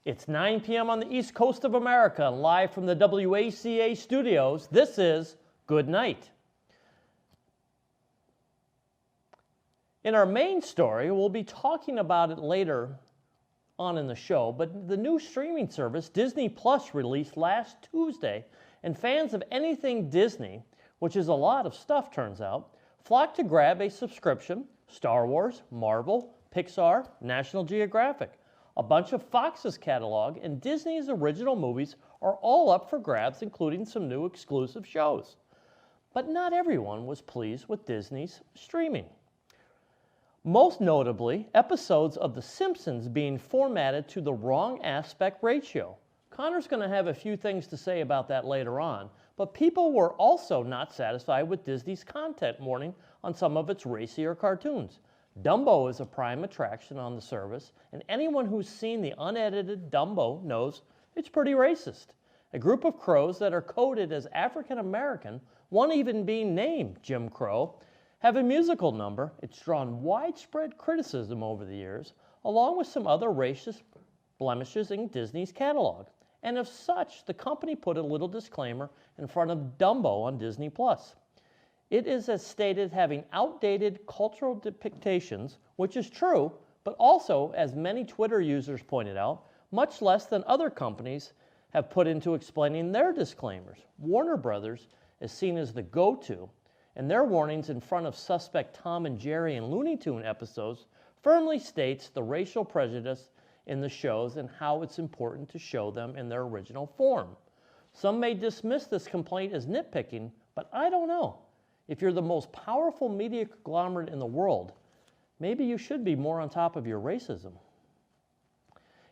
It's 9 p.m. on the East Coast of America, live from the WACA studios. This is Good Night. In our main story, we'll be talking about it later on in the show, but the new streaming service, Disney Plus, released last Tuesday, and fans of anything Disney, which is a lot of stuff turns out, flocked to grab a subscription. Star Wars, Marvel, Pixar, National Geographic, a bunch of Fox's catalog, and Disney's original movies are all up for grabs, including some new exclusive shows. But not everyone was pleased with Disney's streaming. Most notably, episodes of The Simpsons being formatted to the wrong aspect ratio. Connor's going to have a few things to say about that later on, but people were also not satisfied with Disney's content warning on some of its racier cartoons. Dumbo is a prime attraction on the service, and anyone who's seen the unedited Dumbo knows it's pretty racist. A group of crows that are coded as African American, one even being named Jim Crow, have a musical number. It's drawn widespread criticism over the years, along with some other racist blemishes in Disney's catalog. And as such, the company put a little disclaimer in front of Dumbo on Disney+. It is, as stated, having outdated cultural depictions, which is true, but also, as many Twitter users pointed out, much less than other companies have put into explaining their disclaimers. Warner Brothers is seen as the go-to, and their warnings in front of suspect Tom and Jerry and Looney Tune episodes firmly states the racial prejudice in the shows and how it's important to show them in their original form. Some may dismiss this complaint as nitpicking, but I don't know. If you're the most powerful media conglomerate in the world, maybe you should be more on top of your racism.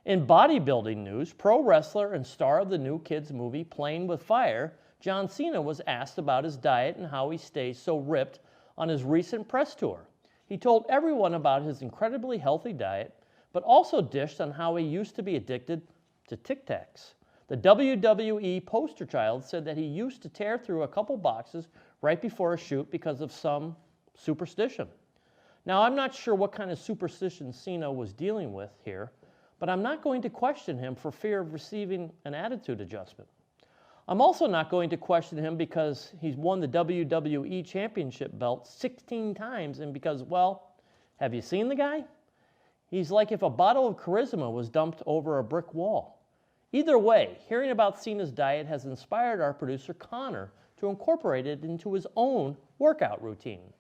In bodybuilding news, pro wrestler and star of the new kids movie Playing with Fire, John Cena was asked about his diet and how he stays so ripped on his recent press tour. He told everyone about his incredibly healthy diet, but also dished on how he used to be addicted to Tic Tacs. The WWE poster child said that he used to tear through a couple boxes right before a shoot because of some superstition. Now, I'm not sure what kind of superstition Cena was dealing with here, but I'm not going to question him for fear of receiving an attitude adjustment. I'm also not going to question him because he's won the WWE Championship belt 16 times and because, well, have you seen the guy? He's like if a bottle of charisma was dumped over a brick wall. Either way, hearing about Cena's diet has inspired our producer Connor to incorporate it into his own workout routine.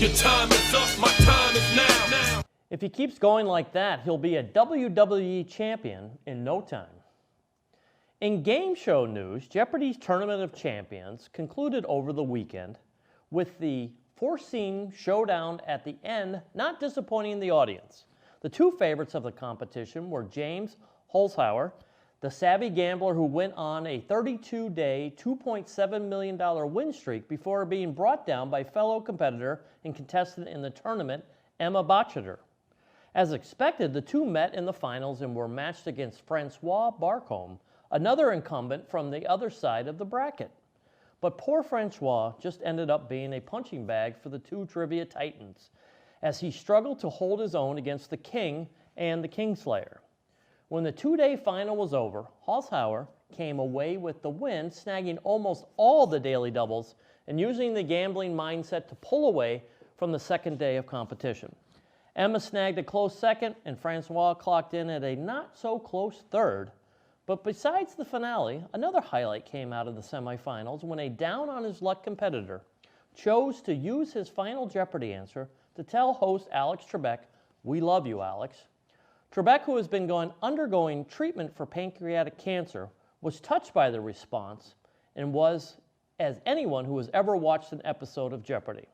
Your time is up, my time is now. If he keeps going like that, he'll be a WWE champion in no time. In game show news, Jeopardy's Tournament of Champions concluded over the weekend with the foreseen showdown at the end not disappointing the audience. The two favorites of the competition were James Holzhauer, the savvy gambler who went on a 32-day, $2.7 million win streak before being brought down by fellow competitor and contestant in the tournament, Emma Botched. As expected, the two met in the finals and were matched against Francois Barcombe, another incumbent from the other side of the bracket. But poor Francois just ended up being a punching bag for the two trivia titans, as he struggled to hold his own against the King and the Kingslayer. When the two-day final was over, Holzhauer came away with the win, snagging almost all the daily doubles and using the gambling mindset to pull away from the second day of competition. Emma snagged a close second, and Francois clocked in at a not-so-close third. But besides the finale, another highlight came out of the semifinals when a down-on-his-luck competitor chose to use his final Jeopardy answer to tell host Alex Trebek, "We love you, Alex." Trebek, who has been undergoing treatment for pancreatic cancer, was touched by the response and was as anyone who has ever watched an episode of Jeopardy.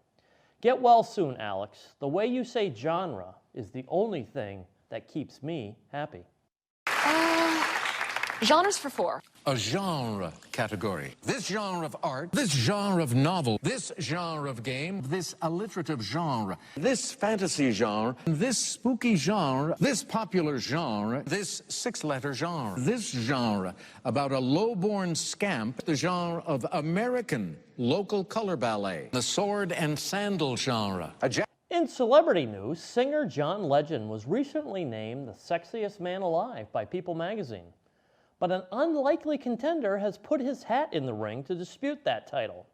Get well soon, Alex. The way you say genre is the only thing that keeps me happy. Genres for 4. A genre category. This genre of art, this genre of novel, this genre of game, this alliterative genre, this fantasy genre, this spooky genre, this popular genre, this 6-letter genre, this genre about a low-born scamp, the genre of American local color ballet, the sword and sandal genre. In celebrity news, singer John Legend was recently named the sexiest man alive by People magazine. But an unlikely contender has put his hat in the ring to dispute that title.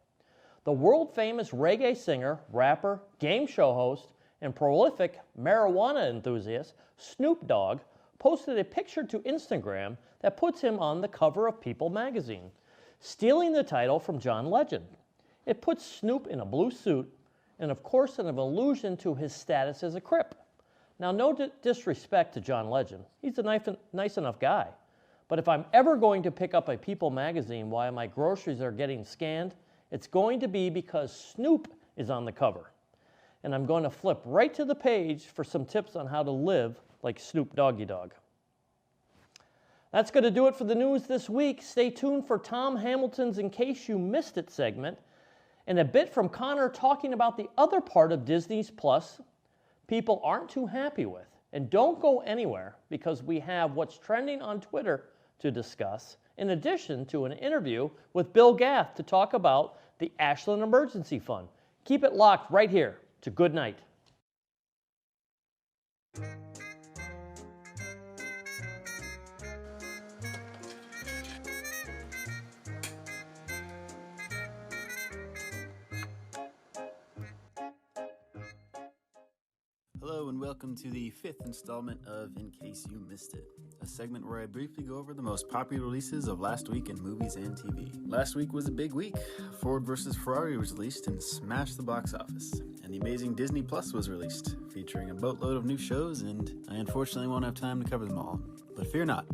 The world-famous reggae singer, rapper, game show host, and prolific marijuana enthusiast, Snoop Dogg, posted a picture to Instagram that puts him on the cover of People magazine, stealing the title from John Legend. It puts Snoop in a blue suit, and of course an allusion to his status as a Crip. Now, no disrespect to John Legend. He's a nice enough guy. But if I'm ever going to pick up a People magazine while my groceries are getting scanned, it's going to be because Snoop is on the cover. And I'm going to flip right to the page for some tips on how to live like Snoop Doggy Dogg. That's going to do it for the news this week. Stay tuned for Tom Hamilton's In Case You Missed It segment and a bit from Connor talking about the other part of Disney's Plus people aren't too happy with. And don't go anywhere because we have what's trending on Twitter to discuss, in addition to an interview with Bill Gath to talk about the Ashland Emergency Fund. Keep it locked right here to Good Night. Hello and welcome to the 5th installment of In Case You Missed It, a segment where I briefly go over the most popular releases of last week in movies and TV. Last week was a big week. Ford vs. Ferrari was released and smashed the box office, and the amazing Disney Plus was released, featuring a boatload of new shows, and I unfortunately won't have time to cover them all. But fear not.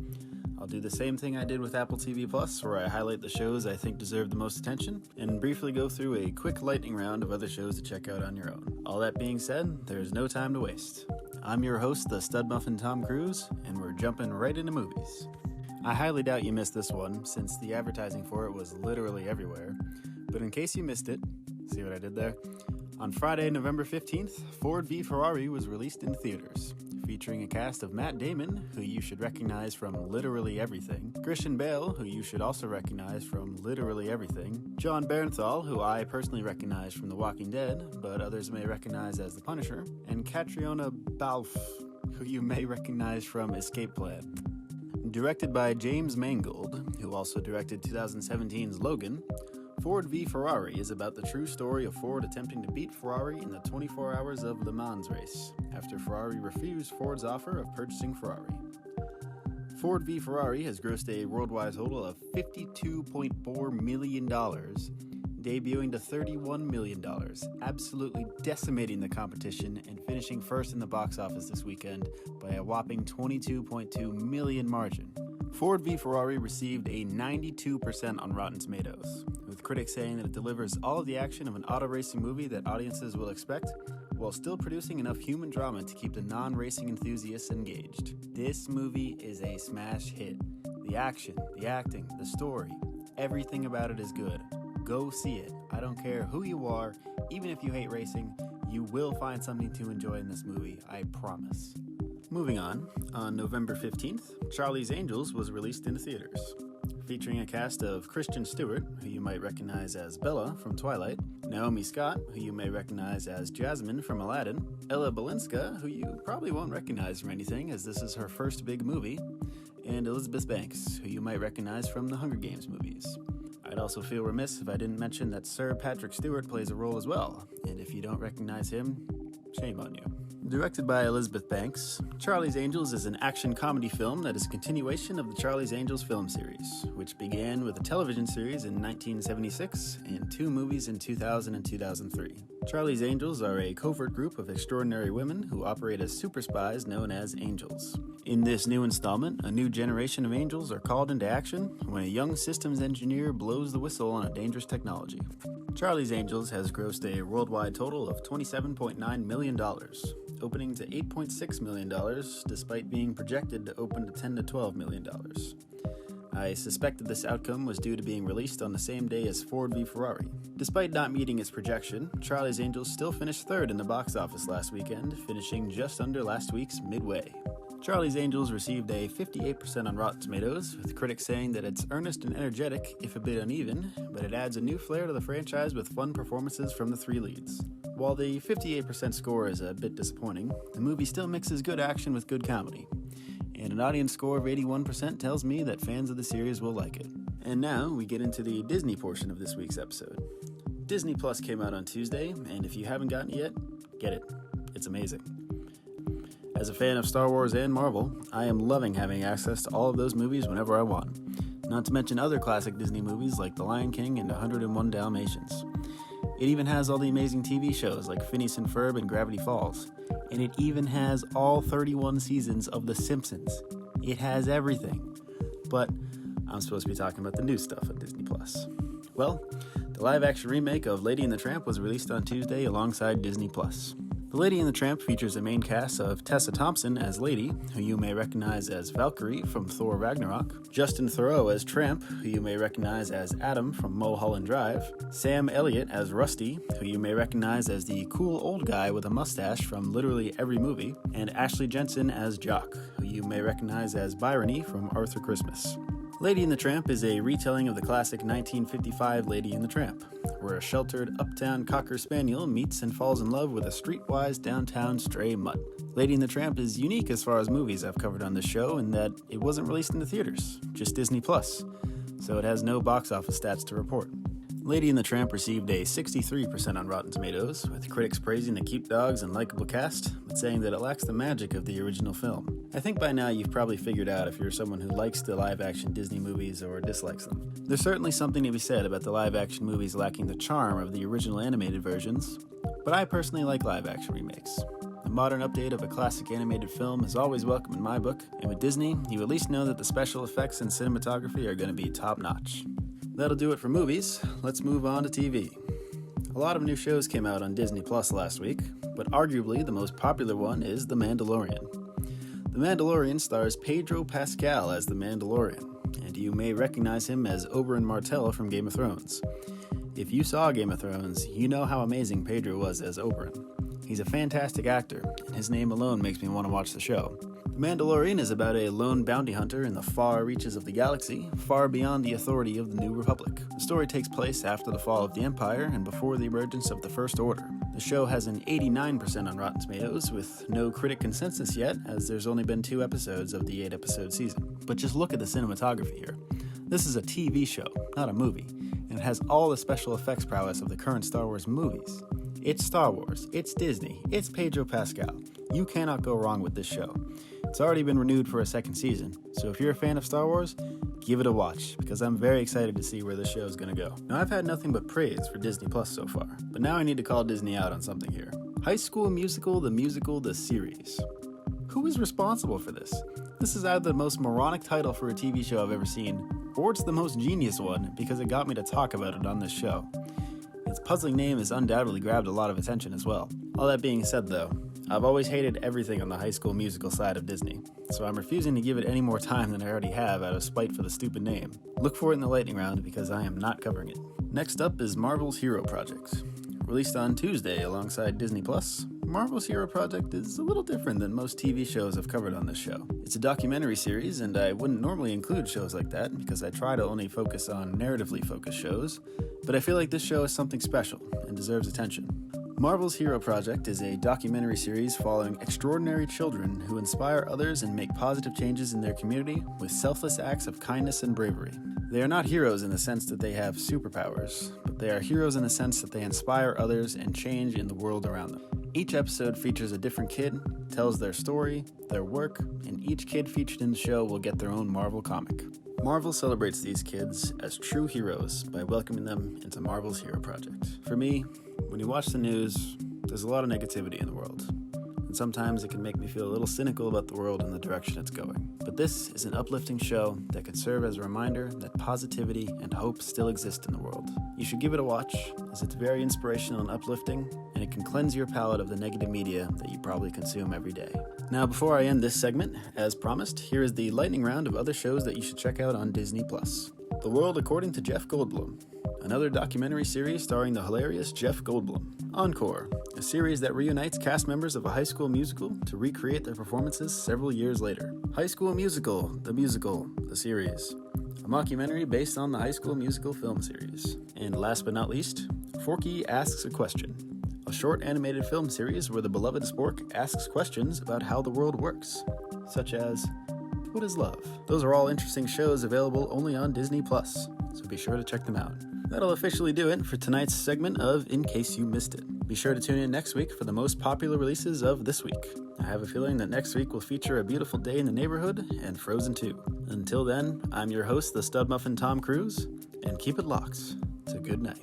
I'll do the same thing I did with Apple TV Plus, where I highlight the shows I think deserve the most attention, and briefly go through a quick lightning round of other shows to check out on your own. All that being said, there's no time to waste. I'm your host, the Stud Muffin Tom Cruise, and we're jumping right into movies. I highly doubt you missed this one, since the advertising for it was literally everywhere, but in case you missed it, see what I did there? On Friday, November 15th, Ford v Ferrari was released in theaters, featuring a cast of Matt Damon, who you should recognize from literally everything, Christian Bale, who you should also recognize from literally everything, John Bernthal, who I personally recognize from The Walking Dead, but others may recognize as The Punisher, and Catriona Balfe, who you may recognize from Escape Plan. Directed by James Mangold, who also directed 2017's Logan, Ford v Ferrari is about the true story of Ford attempting to beat Ferrari in the 24 Hours of Le Mans race, after Ferrari refused Ford's offer of purchasing Ferrari. Ford v Ferrari has grossed a worldwide total of $52.4 million, debuting to $31 million, absolutely decimating the competition and finishing first in the box office this weekend by a whopping 22.2 million margin. Ford v Ferrari received a 92% on Rotten Tomatoes, with critics saying that it delivers all of the action of an auto racing movie that audiences will expect, while still producing enough human drama to keep the non-racing enthusiasts engaged. This movie is a smash hit. The action, the acting, the story, everything about it is good. Go see it. I don't care who you are, even if you hate racing, you will find something to enjoy in this movie, I promise. Moving on November 15th, Charlie's Angels was released into theaters, featuring a cast of Kristen Stewart, who you might recognize as Bella from Twilight, Naomi Scott, who you may recognize as Jasmine from Aladdin, Ella Balinska, who you probably won't recognize from anything as this is her first big movie, and Elizabeth Banks, who you might recognize from the Hunger Games movies. I'd also feel remiss if I didn't mention that Sir Patrick Stewart plays a role as well, and if you don't recognize him, Shame on you. Directed by Elizabeth Banks, Charlie's Angels is an action comedy film that is a continuation of the Charlie's Angels film series, which began with a television series in 1976 and 2 movies in 2000 and 2003. Charlie's Angels are a covert group of extraordinary women who operate as super spies known as angels. In this new installment, a new generation of angels are called into action when a young systems engineer blows the whistle on a dangerous technology. Charlie's Angels has grossed a worldwide total of $27.9 million, opening to $8.6 million despite being projected to open to $10 to $12 million. I suspected this outcome was due to being released on the same day as Ford v Ferrari. Despite not meeting its projection, Charlie's Angels still finished third in the box office last weekend, finishing just under last week's midway. Charlie's Angels received a 58% on Rotten Tomatoes, with critics saying that it's earnest and energetic, if a bit uneven, but it adds a new flair to the franchise with fun performances from the 3 leads. While the 58% score is a bit disappointing, the movie still mixes good action with good comedy. And an audience score of 81% tells me that fans of the series will like it. And now we get into the Disney portion of this week's episode. Disney Plus came out on Tuesday, and if you haven't gotten it yet, get it. It's amazing. As a fan of Star Wars and Marvel, I am loving having access to all of those movies whenever I want. Not to mention other classic Disney movies like The Lion King and 101 Dalmatians. It even has all the amazing TV shows like Phineas and Ferb and Gravity Falls. And it even has all 31 seasons of The Simpsons. It has everything. But I'm supposed to be talking about the new stuff at Disney Plus. Well, the live-action remake of Lady and the Tramp was released on Tuesday alongside Disney Plus. The Lady and the Tramp features a main cast of Tessa Thompson as Lady, who you may recognize as Valkyrie from Thor Ragnarok, Justin Theroux as Tramp, who you may recognize as Adam from Mulholland Drive, Sam Elliott as Rusty, who you may recognize as the cool old guy with a mustache from literally every movie, and Ashley Jensen as Jock, who you may recognize as Byrony from Arthur Christmas. Lady and the Tramp is a retelling of the classic 1955 Lady and the Tramp, where a sheltered uptown cocker spaniel meets and falls in love with a streetwise downtown stray mutt. Lady and the Tramp is unique as far as movies I've covered on this show in that it wasn't released in the theaters, just Disney Plus, so it has no box office stats to report. Lady and the Tramp received a 63% on Rotten Tomatoes, with critics praising the cute dogs and likable cast, but saying that it lacks the magic of the original film. I think by now you've probably figured out if you're someone who likes the live-action Disney movies or dislikes them. There's certainly something to be said about the live-action movies lacking the charm of the original animated versions, but I personally like live-action remakes. A modern update of a classic animated film is always welcome in my book, and with Disney, you at least know that the special effects and cinematography are going to be top-notch. That'll do it for movies. Let's move on to TV. A lot of new shows came out on Disney Plus last week, but arguably the most popular one is The Mandalorian. The Mandalorian stars Pedro Pascal as the Mandalorian, and you may recognize him as Oberyn Martell from Game of Thrones. If you saw Game of Thrones, you know how amazing Pedro was as Oberyn. He's a fantastic actor, and his name alone makes me want to watch the show. The Mandalorian is about a lone bounty hunter in the far reaches of the galaxy, far beyond the authority of the New Republic. The story takes place after the fall of the Empire and before the emergence of the First Order. The show has an 89% on Rotten Tomatoes, with no critic consensus yet, as there's only been 2 episodes of the 8-episode season. But just look at the cinematography here. This is a TV show, not a movie, and it has all the special effects prowess of the current Star Wars movies. It's Star Wars, it's Disney, it's Pedro Pascal. You cannot go wrong with this show. It's already been renewed for a 2nd season, so if you're a fan of Star Wars, give it a watch, because I'm very excited to see where this show is going to go. Now, I've had nothing but praise for Disney Plus so far, but now I need to call Disney out on something here. High School Musical, the series. Who is responsible for this? This is either the most moronic title for a TV show I've ever seen, or it's the most genius one because it got me to talk about it on this show. Its puzzling name has undoubtedly grabbed a lot of attention as well. All that being said though, I've always hated everything on the High School Musical side of Disney, so I'm refusing to give it any more time than I already have out of spite for the stupid name. Look for it in the lightning round because I am not covering it. Next up is Marvel's Hero Project. Released on Tuesday alongside Disney Plus, Marvel's Hero Project is a little different than most TV shows I've covered on this show. It's a documentary series, and I wouldn't normally include shows like that because I try to only focus on narratively focused shows, but I feel like this show is something special and deserves attention. Marvel's Hero Project is a documentary series following extraordinary children who inspire others and make positive changes in their community with selfless acts of kindness and bravery. They are not heroes in the sense that they have superpowers, but they are heroes in the sense that they inspire others and change in the world around them. Each episode features a different kid, tells their story, their work, and each kid featured in the show will get their own Marvel comic. Marvel celebrates these kids as true heroes by welcoming them into Marvel's Hero Project. For me, when you watch the news, there's a lot of negativity in the world, and sometimes it can make me feel a little cynical about the world and the direction it's going. But this is an uplifting show that could serve as a reminder that positivity and hope still exist in the world. You should give it a watch, as it's very inspirational and uplifting, and it can cleanse your palate of the negative media that you probably consume every day. Now, before I end this segment, as promised, here is the lightning round of other shows that you should check out on Disney+. The World According to Jeff Goldblum, another documentary series starring the hilarious Jeff Goldblum. Encore, a series that reunites cast members of a high school musical to recreate their performances several years later. High School Musical, the series. A mockumentary based on the High School Musical film series. And last but not least, Forky Asks a Question, a short animated film series where the beloved Spork asks questions about how the world works, such as, what is love? Those are all interesting shows available only on Disney+, so be sure to check them out. That'll officially do it for tonight's segment of In Case You Missed It. Be sure to tune in next week for the most popular releases of this week. I have a feeling that next week will feature A Beautiful Day in the Neighborhood and Frozen 2. Until then, I'm your host, the Stud Muffin Tom Cruise, and keep it locked to good night.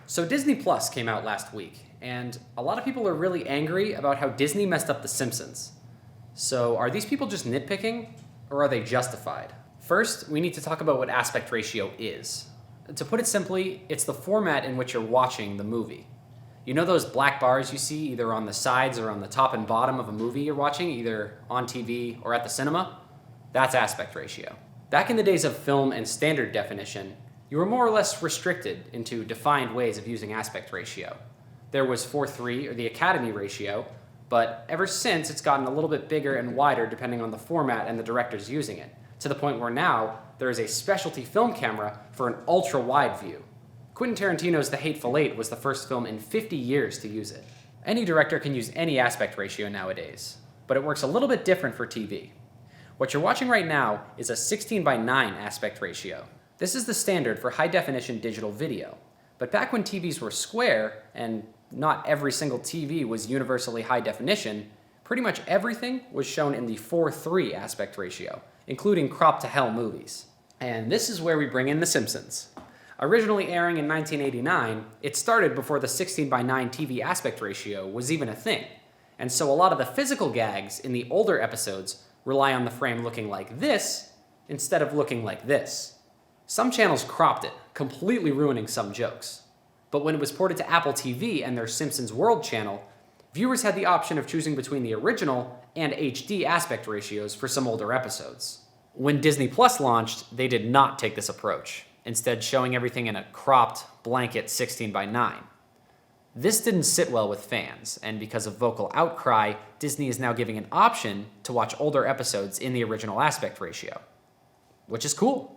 So Disney Plus came out last week, and a lot of people are really angry about how Disney messed up The Simpsons. So are these people just nitpicking, or are they justified? First, we need to talk about what aspect ratio is. To put it simply, it's the format in which you're watching the movie. You know those black bars you see either on the sides or on the top and bottom of a movie you're watching, either on TV or at the cinema? That's aspect ratio. Back in the days of film and standard definition, you were more or less restricted into defined ways of using aspect ratio. There was 4:3, or the Academy ratio, but ever since it's gotten a little bit bigger and wider depending on the format and the directors using it, to the point where now there is a specialty film camera for an ultra-wide view. Quentin Tarantino's The Hateful Eight was the first film in 50 years to use it. Any director can use any aspect ratio nowadays, but it works a little bit different for TV. What you're watching right now is a 16:9 aspect ratio. This is the standard for high-definition digital video. But back when TVs were square, and not every single TV was universally high definition, pretty much everything was shown in the 4:3 aspect ratio, including crop-to-hell movies. And this is where we bring in The Simpsons. Originally airing in 1989, it started before the 16:9 TV aspect ratio was even a thing. And so a lot of the physical gags in the older episodes rely on the frame looking like this instead of looking like this. Some channels cropped it, completely ruining some jokes. But when it was ported to Apple TV and their Simpsons World channel, viewers had the option of choosing between the original and HD aspect ratios for some older episodes. When Disney Plus launched, they did not take this approach, instead showing everything in a cropped, blanket 16:9. This didn't sit well with fans, and because of vocal outcry, Disney is now giving an option to watch older episodes in the original aspect ratio, which is cool.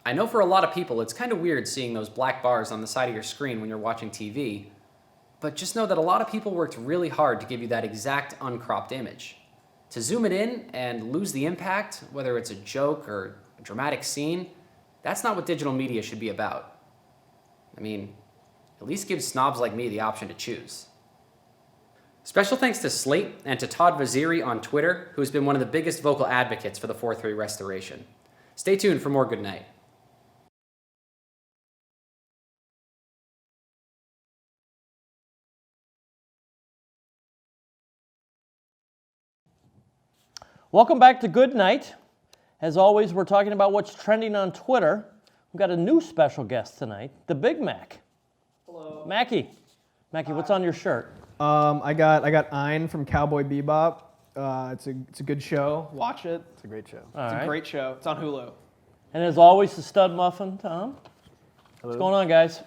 I know for a lot of people it's kind of weird seeing those black bars on the side of your screen when you're watching TV, but just know that a lot of people worked really hard to give you that exact uncropped image. To zoom it in and lose the impact, whether it's a joke or a dramatic scene, that's not what digital media should be about. I mean, at least give snobs like me the option to choose. Special thanks to Slate and to Todd Vaziri on Twitter, who has been one of the biggest vocal advocates for the 4:3 restoration. Stay tuned for more Good Night. Welcome back to Good Night. As always, we're talking about what's trending on Twitter. We've got a new special guest tonight, the Big Mac. Hello. Mackie, what's on your shirt? I got Ein from Cowboy Bebop. It's a good show. Watch it. It's a great show. A great show. It's on Hulu. And as always, the Stud Muffin, Tom. Hello. What's going on, guys?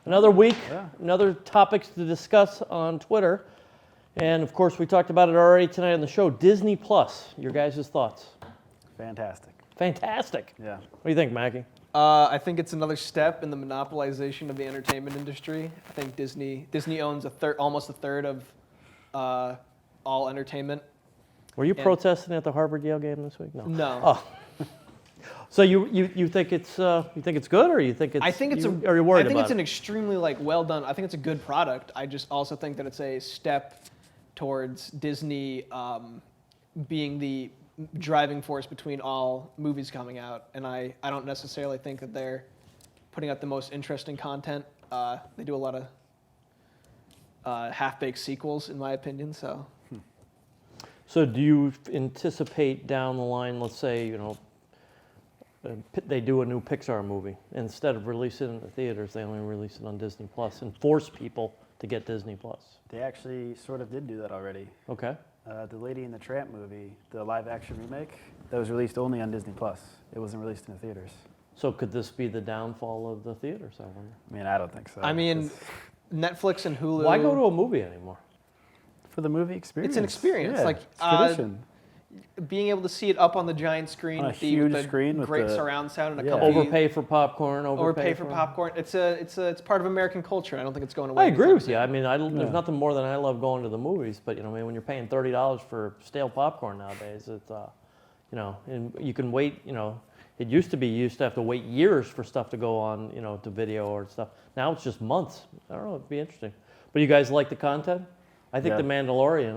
Another week, another topics to discuss on Twitter. And of course, we talked about it already tonight on the show. Disney Plus. Your guys' thoughts? Fantastic. Fantastic. Yeah. What do you think, Mackie? I think it's another step in the monopolization of the entertainment industry. I think Disney owns almost a third of all entertainment. Were you protesting at the Harvard-Yale game this week? No. No. Oh. So you think it's good, or you think it's? I think it's are you worried I think about it's an it? extremely well done. I think it's a good product. I just also think that it's a step towards Disney being the driving force between all movies coming out, and I don't necessarily think that they're putting out the most interesting content. They do a lot of half-baked sequels, in my opinion. So do you anticipate down the line, let's say, they do a new Pixar movie, instead of releasing it in the theaters, they only release it on Disney Plus and force people to get Disney Plus? They actually sort of did do that already. Okay. The Lady and the Tramp movie, the live-action remake, that was released only on Disney Plus. It wasn't released in the theaters. So could this be the downfall of the theaters, I wonder? I mean, I don't think so. I mean, Netflix and Hulu. Why go to a movie anymore? For the movie experience. It's an experience. Yeah, Like it's tradition. being able to see it up on the giant screen, On a with huge the screen with great the- surround sound, and a Yeah. couple Overpay for popcorn, overpay for popcorn. It's part of American culture. I don't think it's going away. I agree anytime with you. I mean, there's Yeah. nothing more than I love going to the movies, but I mean, when you're paying $30 for stale popcorn nowadays, it's and you can wait. It used to be you used to have to wait years for stuff to go on, to video or stuff. Now it's just months. I don't know. It'd be interesting. But you guys like the content? I think Yeah. The Mandalorian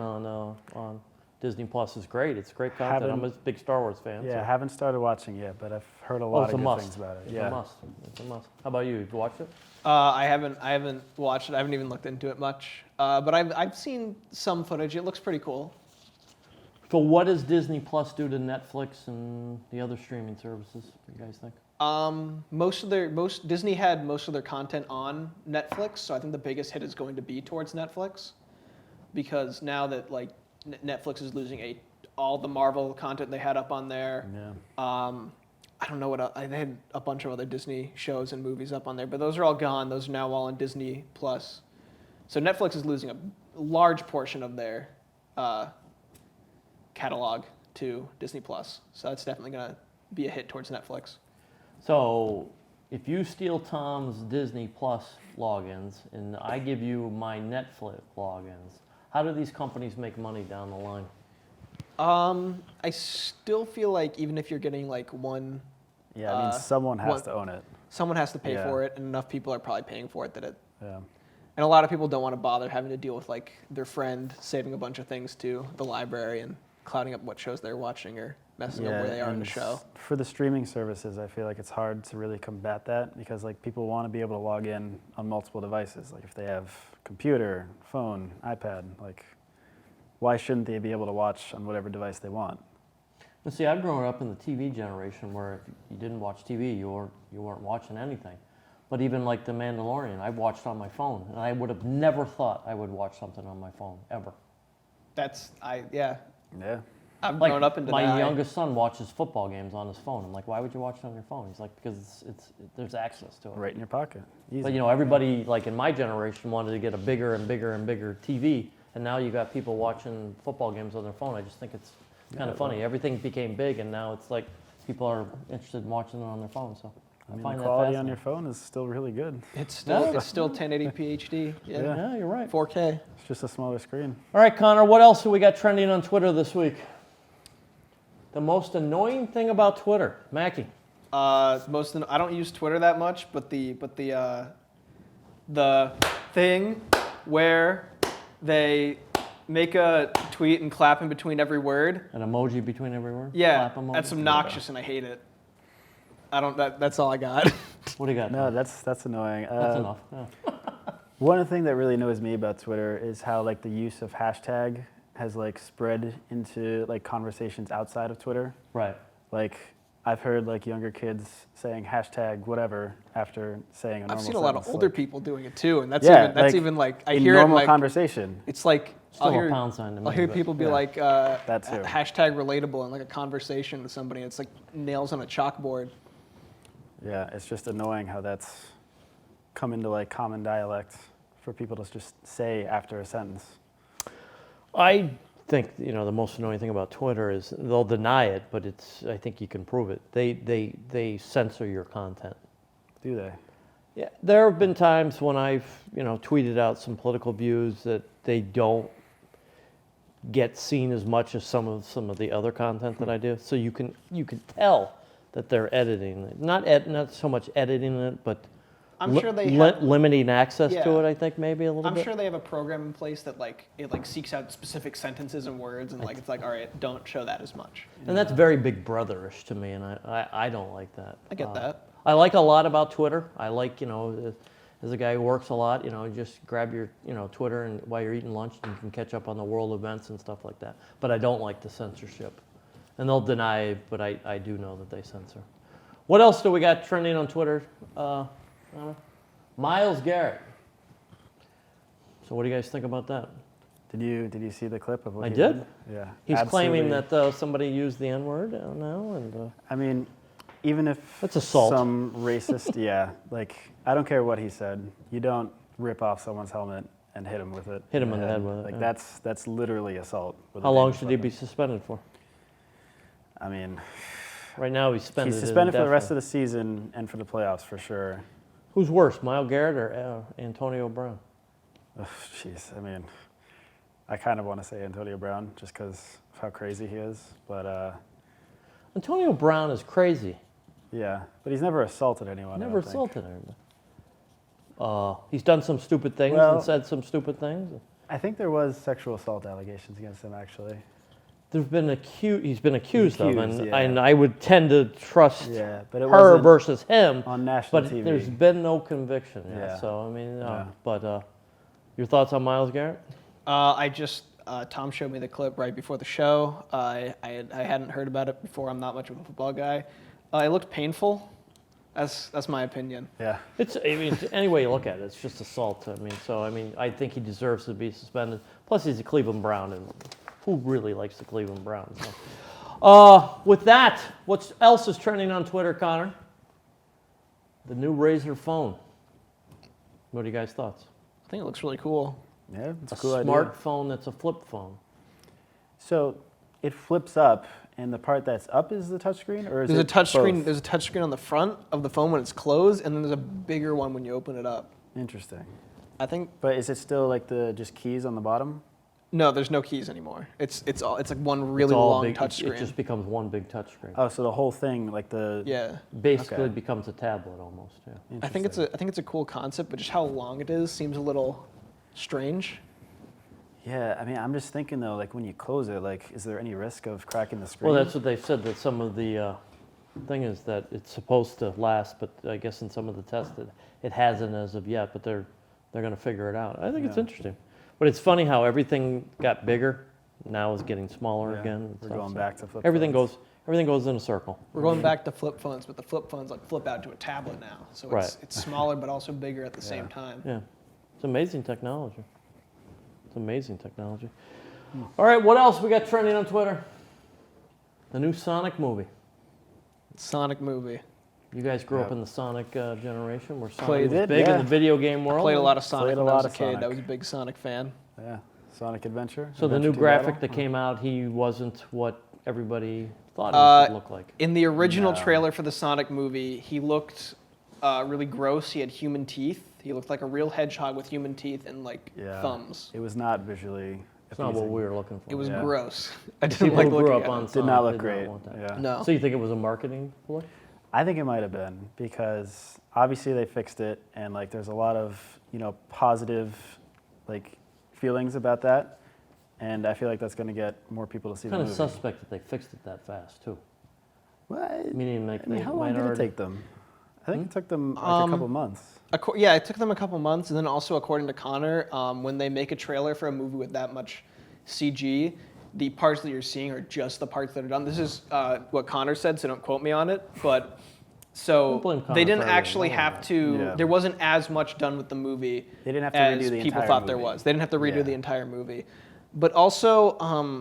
on Disney Plus is great. It's great content. I'm a big Star Wars fan. Yeah, I so. haven't started watching yet, but I've heard a Oh, lot it's of a good must. things about it. It's Yeah. a must. It's a must. How about you? Have you watched it? I haven't watched it. I haven't even looked into it much. But I've seen some footage. It looks pretty cool. So what does Disney Plus do to Netflix and the other streaming services? What do you guys think? Disney had most of their content on Netflix, so I think the biggest hit is going to be towards Netflix, because now that Netflix is losing all the Marvel content they had up on there. Yeah. I don't know what else. They had a bunch of other Disney shows and movies up on there, but those are all gone. Those are now all on Disney Plus. So Netflix is losing a large portion of their catalog to Disney Plus. So that's definitely going to be a hit towards Netflix. So if you steal Tom's Disney Plus logins and I give you my Netflix logins, how do these companies make money down the line? I still feel like even if you're getting one, Yeah, I mean, someone has one- to own it. someone has to pay Yeah. for it, and enough people are probably paying for it that it. Yeah. And a lot of people don't want to bother having to deal with their friend saving a bunch of things to the library and clouding up what shows they're watching or messing up where they are in the and show. For the streaming services, I feel like it's hard to really combat that because people want to be able to log in on multiple devices. Like if they have computer, phone, iPad, why shouldn't they be able to watch on whatever device they want? And see, I've grown up in the TV generation where if you didn't watch TV, you weren't watching anything. But even The Mandalorian, I watched on my phone, and I would have never thought I would watch something on my phone ever. Yeah. I've grown up into that. My youngest son watches football games on his phone. I'm like, why would you watch it on your phone? He's like, because there's access to it. Right in your pocket. Easy. But everybody in my generation wanted to get a bigger and bigger and bigger TV, and now you got people watching football games on their phone. I just think it's kind of funny. Everything became big, and now it's people are interested in watching it on their phone. So I find the that quality on fascinating. your phone is still really good. It's still 1080p HD. Yeah. Yeah, you're right. 4K. It's just a smaller screen. All right, Connor, what else have we got trending on Twitter this week? The most annoying thing about Twitter, Mackie. I don't use Twitter that much, but the thing where they make a tweet and clap in between every word. An emoji between every word? Yeah, Clap emoji? that's obnoxious and I hate it. That's all I got. What do you got? No, that's annoying. That's enough. Yeah. One thing that really annoys me about Twitter is how the use of hashtag has spread into conversations outside of Twitter. Right. I've heard younger kids saying hashtag whatever after saying a normal I've seen a lot of sentence, older people doing it too, and that's Yeah, even I in hear it normal in, conversation. It's Still I'll a hear pound sign to me. I'll hear but- people be yeah. That too. hashtag relatable in a conversation with somebody. It's nails on a chalkboard. Yeah, it's just annoying how that's come into common dialect for people to just say after a sentence. I think the most annoying thing about Twitter is they'll deny it, but I think you can prove it. They censor your content. Do they? Yeah, there have been times when I've tweeted out some political views that they don't get seen as much as some of the other content that I do. So you can tell that they're editing it. Not so much editing it, but I'm sure they have, limiting access to Yeah. it. I think maybe a little bit. I'm sure they have a program in place that it seeks out specific sentences and words, and it's like, all right, don't show that as much. And that's very Big Brother-ish to me, and I don't like that. I get that. I like a lot about Twitter. I like, as a guy who works a lot, just grab your, Twitter and while you're eating lunch and you can catch up on the world events and stuff like that. But I don't like the censorship. And they'll deny it, but I do know that they censor. What else do we got trending on Twitter? Myles Garrett. So what do you guys think about that? Did you see the clip of what I he did. Yeah. He's claiming absolutely. that somebody used the N-word now, and I mean, even if That's assault. some racist, yeah, I don't care what he said. You don't rip off someone's helmet and hit him with it. Hit him in the head with it, Like yeah. that's literally assault. With a how long dangerous should he weapon. be suspended for? I mean, Right now he's suspended. he's suspended for the rest of indefinitely. the season and for the playoffs for sure. Who's worse, Myles Garrett or Antonio Brown? Ugh, jeez, I mean, I kind of want to say Antonio Brown just because of how crazy he is, but Antonio Brown is crazy. yeah, but he's never assaulted anyone. I Never don't think. assaulted anybody. He's done some stupid things Well- and said some stupid things. I think there was sexual assault allegations against him actually. He's been accused of, accused, and, yeah. and I would tend to trust Yeah, but it her wasn't versus him. on national But TV. there's been no conviction. Yeah. Yeah. So I mean, Yeah. but your thoughts on Myles Garrett? Tom showed me the clip right before the show. I hadn't heard about it before. I'm not much of a football guy. It looked painful. That's my opinion. Yeah. Any way you look at it, it's just assault. I think he deserves to be suspended. Plus, he's a Cleveland Brown, and who really likes the Cleveland Browns? So. With that, what else is trending on Twitter, Connor? The new Razr phone. What are you guys' thoughts? I think it looks really cool. Yeah, it's a A cool idea. smartphone that's a flip phone. So it flips up, and the part that's up is the touchscreen, or is There's a it touchscreen. both? There's a touchscreen on the front of the phone when it's closed, and then there's a bigger one when you open it up. Interesting. I think But is it still like the just keys on the bottom? no, there's no keys anymore. It's like one It's really all long big, touchscreen. It just becomes one big touchscreen. Oh, so the whole thing, like the Yeah, Basically okay. becomes a tablet almost. Yeah. I think Interesting. it's a cool concept, but just how long it is seems a little strange. Yeah, I mean, I'm just thinking though, like when you close it, like, is there any risk of cracking the screen? Well, that's what they've said, that some of the thing is that it's supposed to last, but I guess in some of the tests it hasn't as of yet, but they're going to figure it out. I think it's Yeah. interesting. But it's funny how everything got bigger, now is getting smaller Yeah, again. and we're stuff, going so back to flip everything phones. goes in a circle. We're going back to flip phones, but the flip phones flip out to a tablet now, so Right. it's smaller but also bigger at the same time. Yeah, it's amazing technology. It's amazing technology. All right, what else we got trending on Twitter? The new Sonic movie. Sonic movie. You guys grew up Yep. in the Sonic generation, where Sonic Played was it, big in yeah. the video game world. Played a lot of Sonic Played a when I was lot a of kid. I Sonic. was a big Sonic fan. Yeah, Sonic Adventure. So the Adventure new 2 graphic Battle? that came out, he wasn't what everybody thought he Uh, should look like. In the original No. trailer for the Sonic movie, he looked really gross. He had human teeth. He looked like a real hedgehog with human teeth and Yeah. thumbs. It was not visually. It's not what appeasing. we were looking for. It was Yeah. gross. I didn't People like who grew looking up at on it. Sonic Did not look did great. want that. Yeah. No. So you think it was a marketing ploy? I think it might have been because obviously they fixed it, and like there's a lot of positive like feelings about that, and I feel like that's going to get more people to see Kind the of movie. suspect that they fixed it that fast too. What? Meaning, like, I mean, they how long might did it already- take them? I think it took them like a couple months. Yeah, it took them a couple months, and then also according to Connor, when they make a trailer for a movie with that much CG, the parts that you're seeing are just the parts that are done. This is what Connor said, so don't quote me on it. But Don't blame Connor they didn't for everything. actually Don't worry have about to. Yeah. There wasn't as much done with the movie. They didn't have to as redo the people entire thought there movie. was. They didn't have to redo Yeah. the entire movie. But also,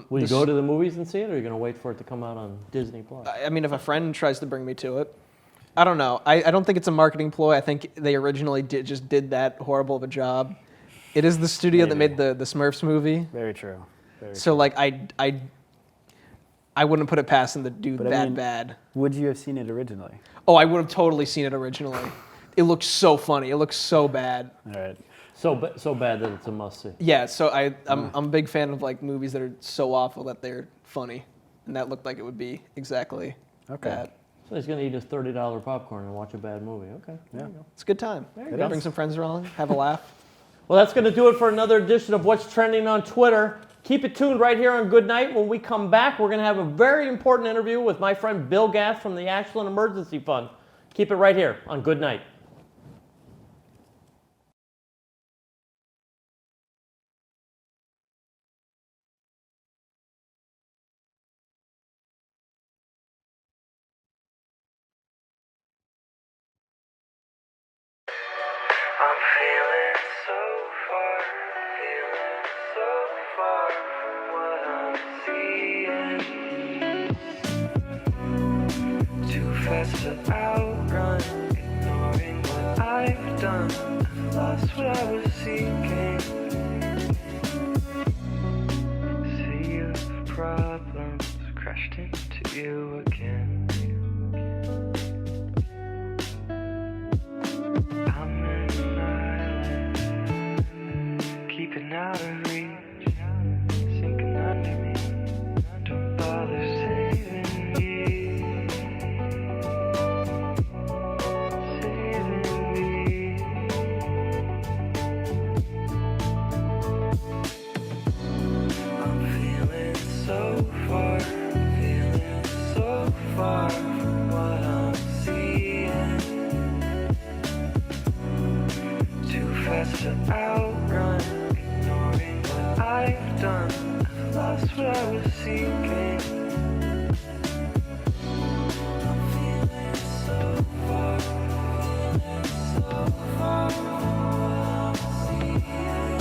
Will you go to the movies and see it, or are you going to wait for it to come out on Disney Plus? I mean, if a friend tries to bring me to it, I don't know. I don't think it's a marketing ploy. I think they originally did that horrible of a job. It is the studio that Maybe. made the Smurfs movie. Very true. Very So like I wouldn't put it past them to do But I that mean- bad. Would you have seen it originally? Oh, I would have totally seen it originally. It looks so funny. It looks so bad. All right. So bad that it's a must see. Yeah, so I'm a big fan of like movies that are so awful that they're funny, and that looked like it would be exactly Okay. that. It's He's going to eat his $30 popcorn and watch a bad movie. Okay. There you go. It's a good time. There you go. Bring some friends around, have a laugh. Well, that's going to do it for another edition of What's Trending on Twitter. Keep it tuned right here on Good Night. When we come back, we're going to have a very important interview with my friend Bill Gath from the Ashland Emergency Fund. Keep it right here on Good Night. I'm feeling so far from what I'm seeing. Too fast to outrun, ignoring what I've done. I've lost what I was seeking. Sea of problems crashed into you again. I'm an island, keeping out of reach, sinking under me. Don't bother saving me, saving me. I'm feeling so far from what I'm seeing. Too fast to outrun, ignoring what I've done. I've lost what I was seeking. I'm feeling so far from what I'm seeing.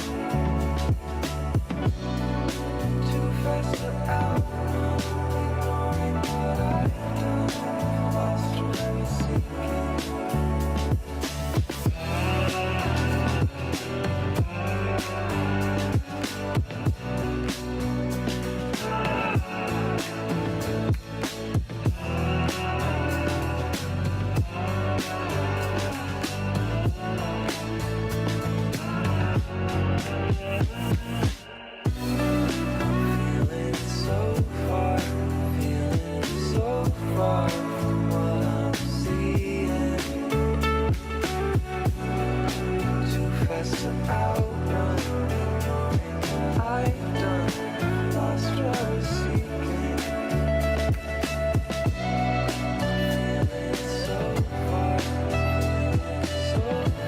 Too fast to outrun, ignoring what I've done. I've lost what I was seeking. Feeling so far from what I'm seeing. Too fast to outrun, ignoring what I've done. Lost what I was seeking. Feeling so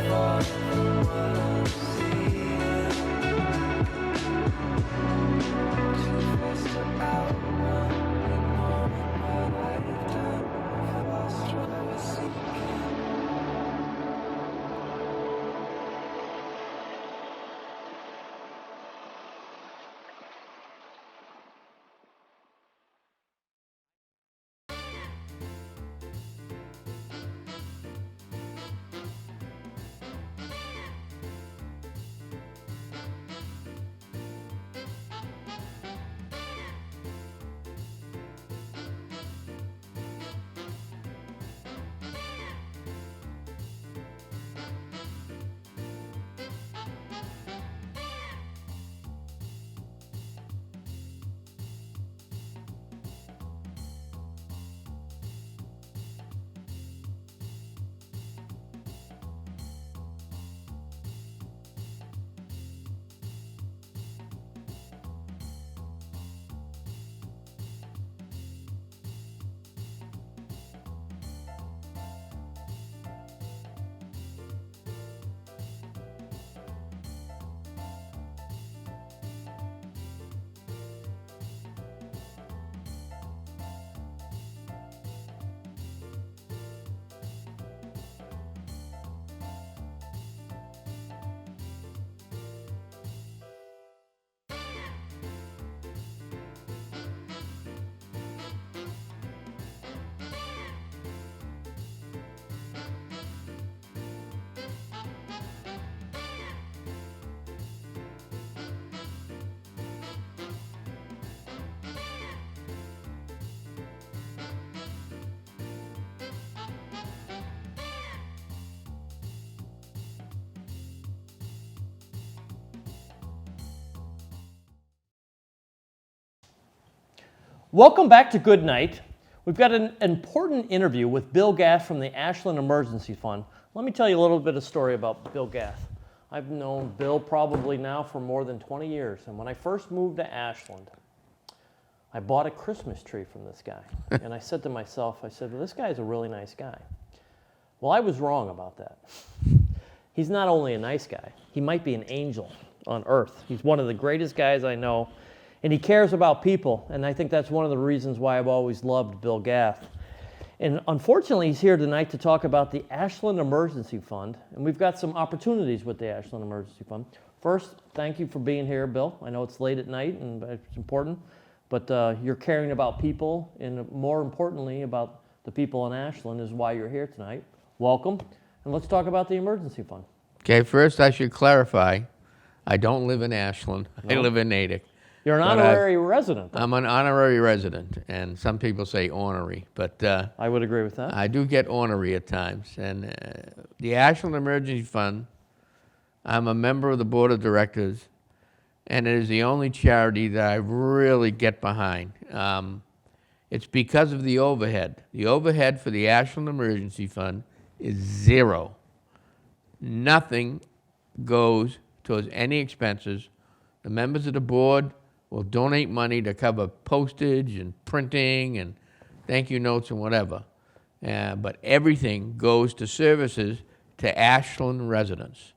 far from what I'm seeing. Too fast to outrun, ignoring what I've done. I've lost what I was seeking. Welcome back to Good Night. We've got an important interview with Bill Gath from the Ashland Emergency Fund. Let me tell you a little bit of story about Bill Gath. I've known Bill probably now for more than 20 years, and when I first moved to Ashland, I bought a Christmas tree from this guy. And I said to myself, well, this guy's a really nice guy. Well, I was wrong about that. He's not only a nice guy, he might be an angel on earth. He's one of the greatest guys I know, and he cares about people, and I think that's one of the reasons why I've always loved Bill Gath. And unfortunately, he's here tonight to talk about the Ashland Emergency Fund, and we've got some opportunities with the Ashland Emergency Fund. First, thank you for being here, Bill. I know it's late at night, and it's important, but you're caring about people, and more importantly, about the people in Ashland is why you're here tonight. Welcome, and let's talk about the Emergency Fund. Okay, first I should clarify, I don't live in Ashland. I live in Natick. You're an honorary resident, though. I'm an honorary resident, and some people say ornery, but I would agree with that. I do get ornery at times. And the Ashland Emergency Fund, I'm a member of the board of directors, and it is the only charity that I really get behind. It's because of the overhead. The overhead for the Ashland Emergency Fund is zero. Nothing goes towards any expenses. The members of the board will donate money to cover postage and printing and thank you notes and whatever. But everything goes to services to Ashland residents.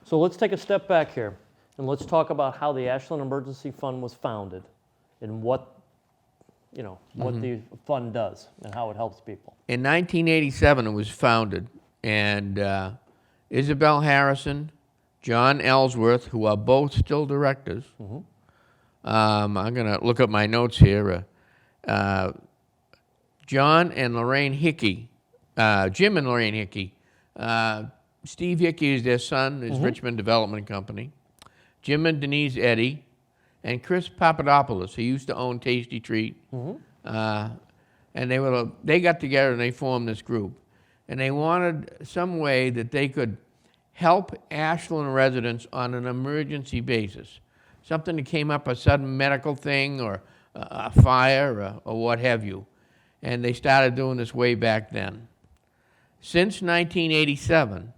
So let's take a step back here, and let's talk about how the Ashland Emergency Fund was founded and what the fund does and how it helps people. In 1987, it was founded, and Isabel Harrison, John Ellsworth, who are both still directors. I'm going to look up my notes here. John and Lorraine Hickey, Jim and Lorraine Hickey. Steve Hickey is their son, is Richmond Development Company. Jim and Denise Eddy, and Chris Papadopoulos, who used to own Tasty Treat. And they got together and they formed this group. And they wanted some way that they could help Ashland residents on an emergency basis. Something that came up, a sudden medical thing or a fire or what have you. And they started doing this way back then. Since 1987,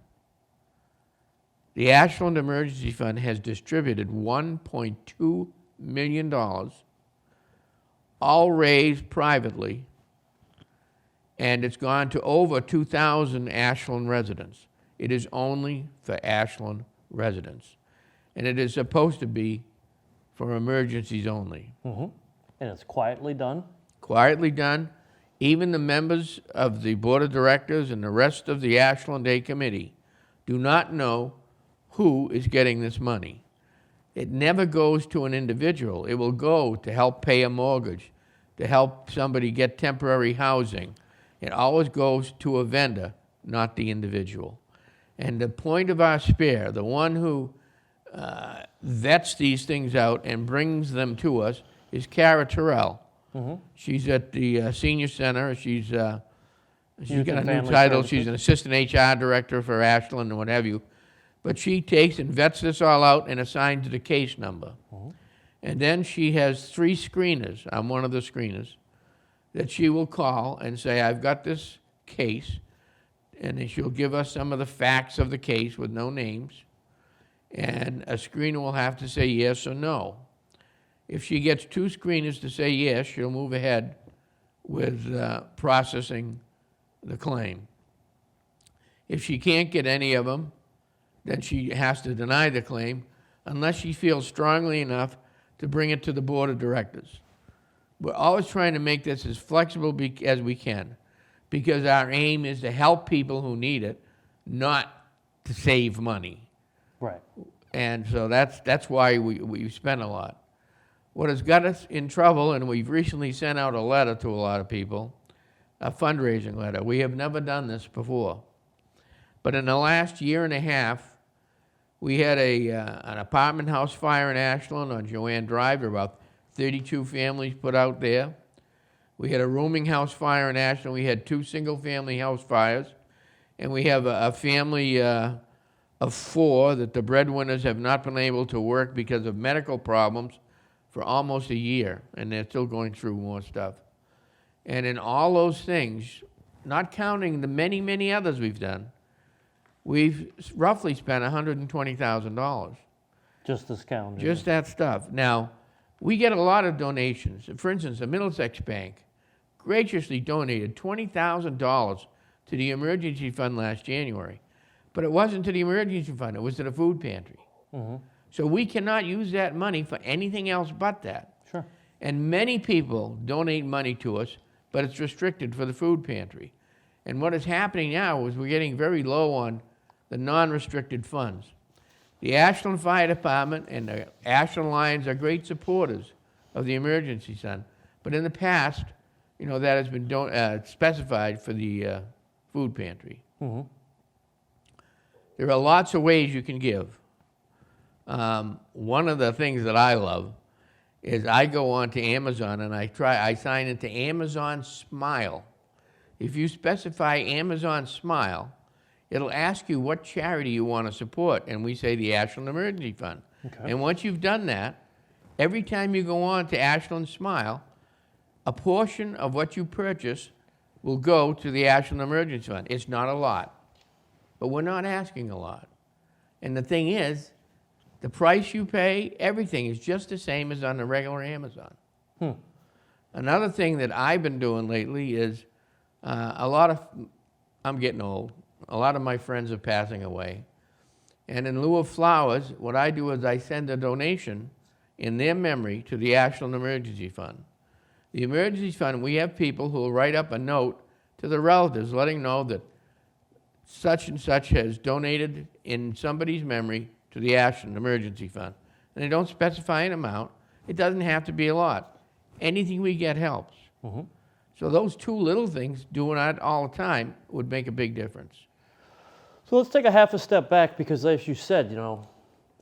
the Ashland Emergency Fund has distributed $1.2 million, all raised privately, and it's gone to over 2,000 Ashland residents. It is only for Ashland residents. And it is supposed to be for emergencies only. And it's quietly done? Quietly done. Even the members of the board of directors and the rest of the Ashland Day Committee do not know who is getting this money. It never goes to an individual. It will go to help pay a mortgage, to help somebody get temporary housing. It always goes to a vendor, not the individual. And the point of our spare, the one who vets these things out and brings them to us, is Cara Terrell. She's at the senior center. She's got a new title. She's an assistant HR director for Ashland and what have you. But she takes and vets this all out and assigns it a case number. And then she has 3 screeners. I'm one of the screeners that she will call and say, I've got this case. And then she'll give us some of the facts of the case with no names. And a screener will have to say yes or no. If she gets 2 screeners to say yes, she'll move ahead with processing the claim. If she can't get any of them, then she has to deny the claim unless she feels strongly enough to bring it to the board of directors. We're always trying to make this as flexible as we can because our aim is to help people who need it, not to save money. Right. And so that's why we spend a lot. What has got us in trouble, and we've recently sent out a letter to a lot of people, a fundraising letter. We have never done this before. But in the last year and a half, we had an apartment house fire in Ashland on Joanne Drive. There were about 32 families put out there. We had a rooming house fire in Ashland. We had 2 single-family house fires. And we have a family of 4 that the breadwinners have not been able to work because of medical problems for almost a year. And they're still going through more stuff. And in all those things, not counting the many, many others we've done, we've roughly spent $120,000. Just this calendar year. Just that stuff. Now, we get a lot of donations. For instance, the Middlesex Bank graciously donated $20,000 to the emergency fund last January. But it wasn't to the emergency fund, it was to the food pantry. So we cannot use that money for anything else but that. Sure. And many people donate money to us, but it's restricted for the food pantry. And what is happening now is we're getting very low on the non-restricted funds. The Ashland Fire Department and the Ashland Lions are great supporters of the emergency fund, but in the past, you know, that has been specified for the food pantry. There are lots of ways you can give. One of the things that I love is I go on to Amazon and I sign into Amazon Smile. If you specify Amazon Smile, it'll ask you what charity you want to support, and we say the Ashland Emergency Fund. Okay. And once you've done that, every time you go on to Ashland Smile, a portion of what you purchase will go to the Ashland Emergency Fund. It's not a lot, but we're not asking a lot. And the thing is, the price you pay, everything is just the same as on the regular Amazon. Another thing that I've been doing lately is I'm getting old. A lot of my friends are passing away. And in lieu of flowers, what I do is I send a donation in their memory to the Ashland Emergency Fund. The Emergency Fund, we have people who will write up a note to the relatives letting know that such and such has donated in somebody's memory to the Ashland Emergency Fund. And they don't specify an amount. It doesn't have to be a lot. Anything we get helps. So those two little things, doing that all the time, would make a big difference. So let's take a half a step back because, as you said, you know,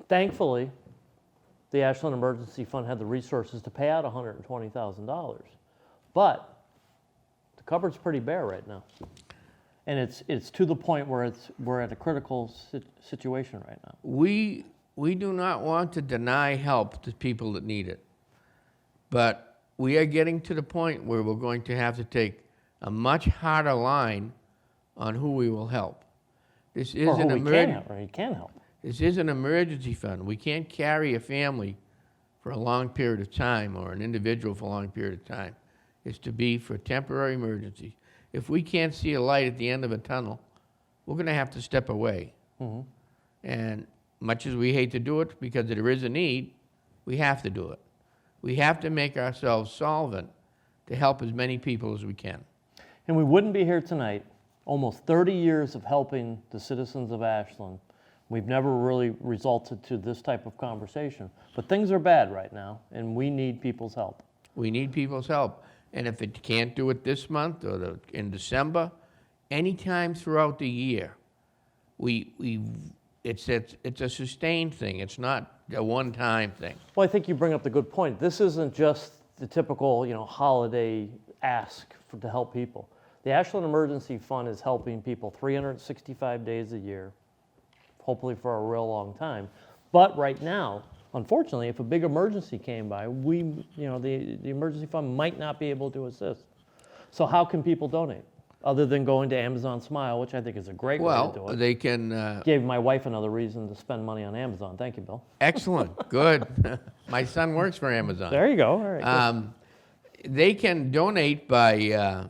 thankfully, the Ashland Emergency Fund had the resources to pay out $120,000. But the cupboard's pretty bare right now. And it's to the point where we're at a critical situation right now. We do not want to deny help to people that need it. But we are getting to the point where we're going to have to take a much harder line on who we will help. This is an can help. This is an emergency fund. We can't carry a family for a long period of time or an individual for a long period of time. It's to be for temporary emergencies. If we can't see a light at the end of a tunnel, we're going to have to step away. And much as we hate to do it because there is a need, we have to do it. We have to make ourselves solvent to help as many people as we can. And we wouldn't be here tonight, almost 30 years of helping the citizens of Ashland. We've never really resulted to this type of conversation. But things are bad right now, and we need people's help. We need people's help. And if it can't do it this month or in December, anytime throughout the year, it's a sustained thing. It's not a one-time thing. Well, I think you bring up the good point. This isn't just the typical, you know, holiday ask to help people. The Ashland Emergency Fund is helping people 365 days a year, hopefully for a real long time. But right now, unfortunately, if a big emergency came by, the emergency fund might not be able to assist. So how can people donate? Other than going to Amazon Smile, which I think is a great way to do it. They can... Gave my wife another reason to spend money on Amazon. Thank you, Bill. Excellent. Good. My son works for Amazon. There you go. All right. They can donate by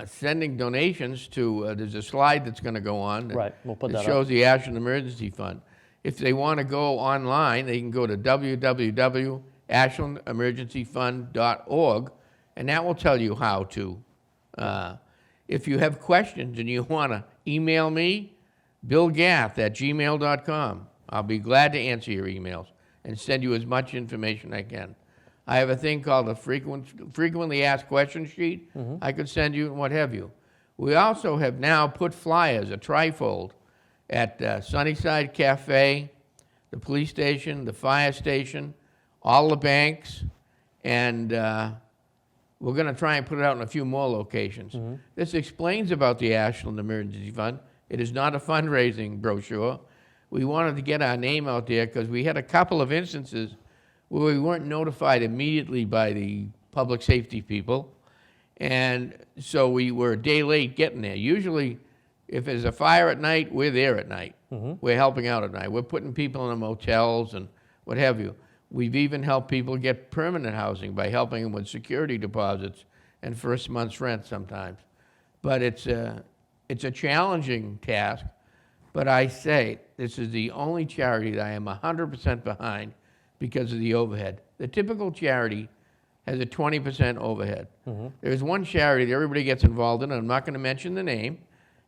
sending donations to... there's a slide that's going to go on. Right. We'll put that shows up. the Ashland Emergency Fund. If they want to go online, they can go to www.ashlandemergencyfund.org, and that will tell you how to. If you have questions and you want to email me, billgath@gmail.com. I'll be glad to answer your emails and send you as much information I can. I have a thing called a frequently asked questions sheet. I could send you and what have you. We also have now put flyers, a trifold, at Sunnyside Cafe, the police station, the fire station, all the banks, and we're going to try and put it out in a few more locations. This explains about the Ashland Emergency Fund. It is not a fundraising brochure. We wanted to get our name out there because we had a couple of instances where we weren't notified immediately by the public safety people, And so we were a day late getting there. Usually, if there's a fire at night, we're there at night. We're helping out at night. We're putting people in the motels and what have you. We've even helped people get permanent housing by helping them with security deposits and first month's rent sometimes. But it's a challenging task. But I say this is the only charity that I am 100% behind because of the overhead. The typical charity has a 20% overhead. There's one charity that everybody gets involved in, and I'm not going to mention the name.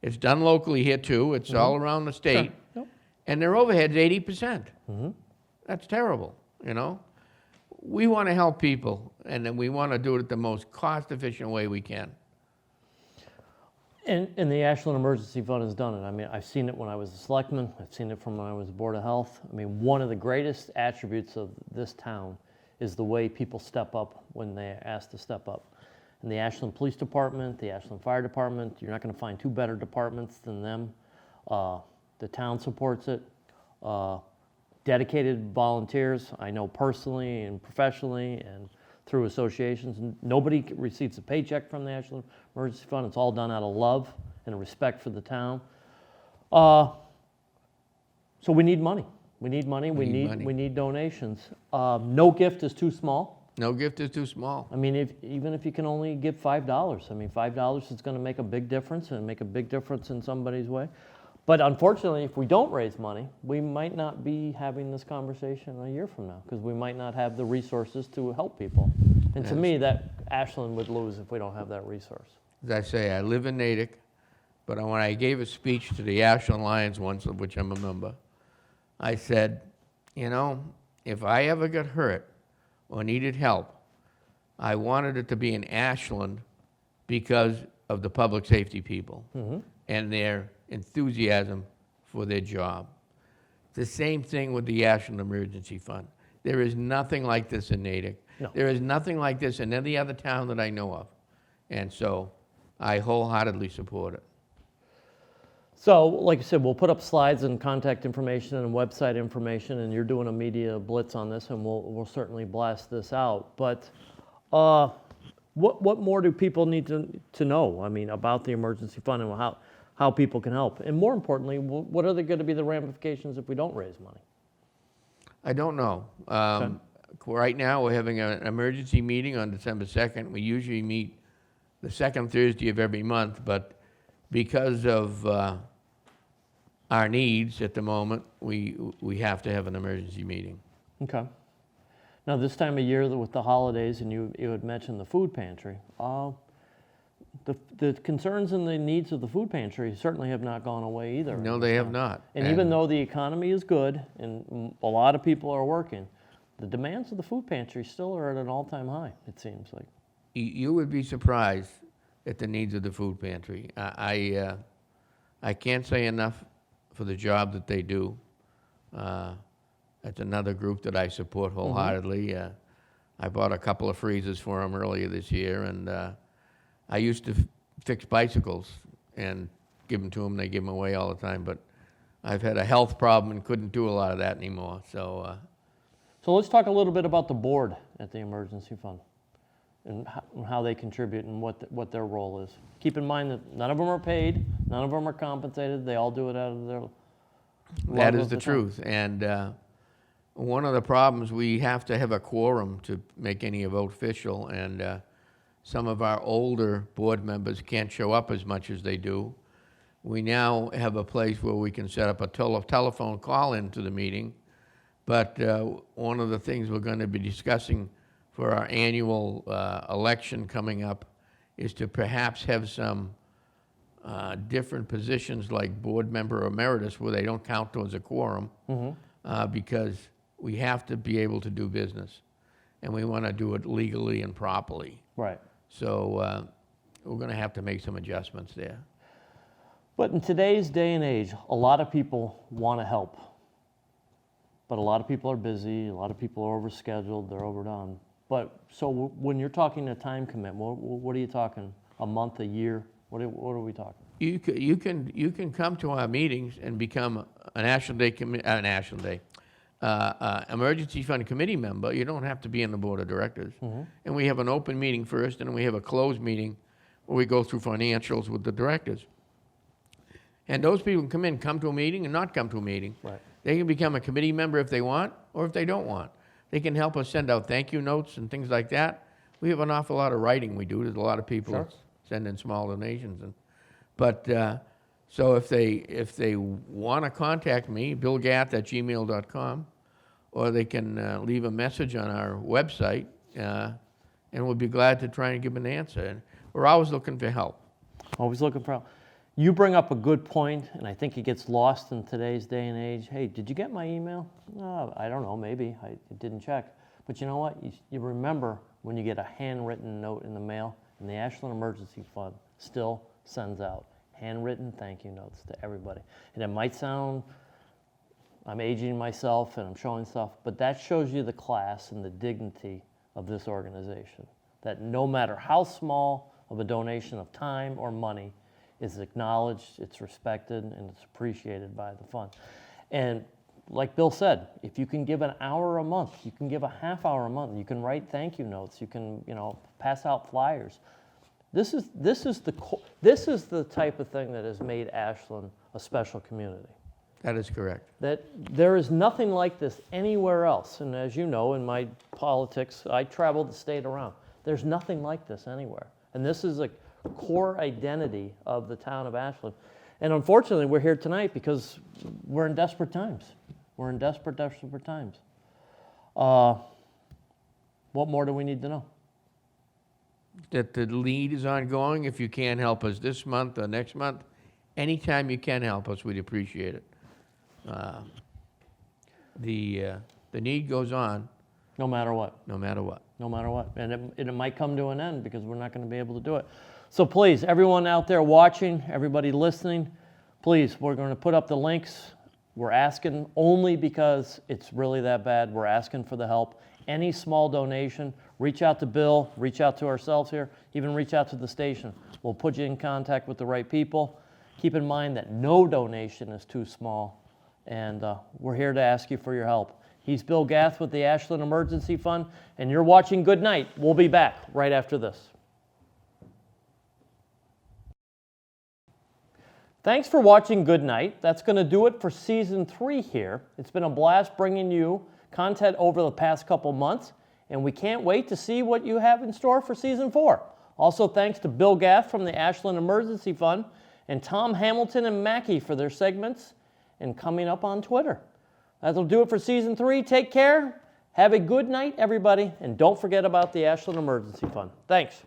It's done locally here too. It's all around the state. Sure. Yep. And their overhead's 80%. That's terrible, you know? We want to help people, and then we want to do it the most cost-efficient way we can. And the Ashland Emergency Fund has done it. I mean, I've seen it when I was a selectman. I've seen it from when I was Board of Health. I mean, one of the greatest attributes of this town is the way people step up when they're asked to step up. And the Ashland Police Department, the Ashland Fire Department, you're not going to find two better departments than them. The town supports it. Dedicated volunteers, I know personally and professionally and through associations. Nobody receives a paycheck from the Ashland Emergency Fund. It's all done out of love and respect for the town. So we need money. We need money. We need donations. No gift is too small. No gift is too small. I mean, even if you can only give $5, I mean, $5 is going to make a big difference and make a big difference in somebody's way. But unfortunately, if we don't raise money, we might not be having this conversation a year from now because we might not have the resources to help people. And to me, that Ashland would lose if we don't have that resource. As I say, I live in Natick, but when I gave a speech to the Ashland Lions once, of which I'm a member, I said, you know, if I ever got hurt or needed help, I wanted it to be in Ashland because of the public safety people and their enthusiasm for their job. The same thing with the Ashland Emergency Fund. There is nothing like this in Natick. No. There is nothing like this in any other town that I know of. And so I wholeheartedly support it. So, like I said, we'll put up slides and contact information and website information, and you're doing a media blitz on this, and we'll certainly blast this out. But what more do people need to know, I mean, about the emergency fund and how people can help? And more importantly, what are going to be the ramifications if we don't raise money? I don't know. Right now, we're having an emergency meeting on December 2nd. We usually meet the second Thursday of every month, but because of our needs at the moment, we have to have an emergency meeting. Okay. Now, this time of year with the holidays, and you had mentioned the food pantry, the concerns and the needs of the food pantry certainly have not gone away either. No, they have not. And even though the economy is good and a lot of people are working, the demands of the food pantry still are at an all-time high, it seems like. You would be surprised at the needs of the food pantry. I can't say enough for the job that they do. That's another group that I support wholeheartedly. I bought a couple of freezers for them earlier this year, and I used to fix bicycles and give them to them. They give them away all the time, but I've had a health problem and couldn't do a lot of that anymore. So let's talk a little bit about the board at the Emergency Fund and how they contribute and what their role is. Keep in mind that none of them are paid, none of them are compensated. They all do it out of their love. That is the truth. And one of the problems, we have to have a quorum to make any vote official, and some of our older board members can't show up as much as they do. We now have a place where we can set up a telephone call into the meeting, but one of the things we're going to be discussing for our annual election coming up is to perhaps have some different positions like board member emeritus where they don't count towards a quorum because we have to be able to do business, and we want to do it legally and properly. Right. So we're going to have to make some adjustments there. But in today's day and age, a lot of people want to help. But a lot of people are busy, a lot of people are overscheduled, they're overdone. But so when you're talking a time commitment, what are you talking? A month, a year? What are we talking? You can come to our meetings and become an Ashland emergency fund committee member, you don't have to be on the board of directors. And we have an open meeting first, and then we have a closed meeting where we go through financials with the directors. And those people can come to a meeting and not come to a meeting. Right. They can become a committee member if they want, or if they don't want. They can help us send out thank you notes and things like that. We have an awful lot of writing we do. There's a lot of people Sure. that send in small donations. But so if they want to contact me, billgath@gmail.com, or they can leave a message on our website, and we'll be glad to try and give an answer. And we're always looking for help. Always looking for help. You bring up a good point, and I think it gets lost in today's day and age. Hey, did you get my email? No, I don't know, maybe. I didn't check. But you know what? You remember when you get a handwritten note in the mail, and the Ashland Emergency Fund still sends out handwritten thank you notes to everybody. And it might sound, I'm aging myself and I'm showing stuff, but that shows you the class and the dignity of this organization. That no matter how small of a donation of time or money is acknowledged, it's respected, and it's appreciated by the fund. And like Bill said, if you can give an hour a month, you can give a half hour a month, you can write thank you notes, you can pass out flyers. This is the type of thing that has made Ashland a special community. That is correct. That there is nothing like this anywhere else. And as you know, in my politics, I travel the state around. There's nothing like this anywhere. And this is a core identity of the town of Ashland. And unfortunately, we're here tonight because we're in desperate times. We're in desperate times. What more do we need to know? That the lead is ongoing. If you can't help us this month or next month, anytime you can help us, we'd appreciate it. The need goes on. No matter what. No matter what. No matter what. And it might come to an end because we're not going to be able to do it. So please, everyone out there watching, everybody listening, please, we're going to put up the links. We're asking only because it's really that bad. We're asking for the help. Any small donation, reach out to Bill, reach out to ourselves here, even reach out to the station. We'll put you in contact with the right people. Keep in mind that no donation is too small, and we're here to ask you for your help. He's Bill Gath with the Ashland Emergency Fund, and you're watching Good Night. We'll be back right after this. Thanks for watching Good Night. That's going to do it for Season 3 here. It's been a blast bringing you content over the past couple months, and we can't wait to see what you have in store for Season 4. Also, thanks to Bill Gath from the Ashland Emergency Fund and Tom Hamilton and Mackey for their segments and coming up on Twitter. That'll do it for Season 3. Take care. Have a good night, everybody, and don't forget about the Ashland Emergency Fund. Thanks.